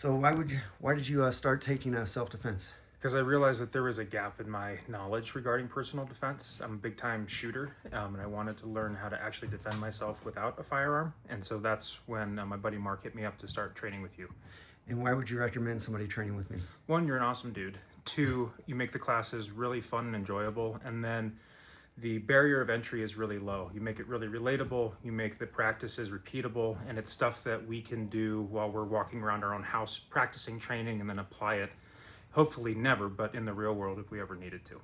So why did you start taking self-defense? Because I realized that there was a gap in my knowledge regarding personal defense. I'm a big time shooter, and I wanted to learn how to actually defend myself without a firearm. And so that's when my buddy Mark hit me up to start training with you. And why would you recommend somebody training with me? One, you're an awesome dude. Two, you make the classes really fun and enjoyable. And then the barrier of entry is really low. You make it really relatable, you make the practices repeatable, and it's stuff that we can do while we're walking around our own house practicing training and then apply it, hopefully never, but in the real world if we ever needed to.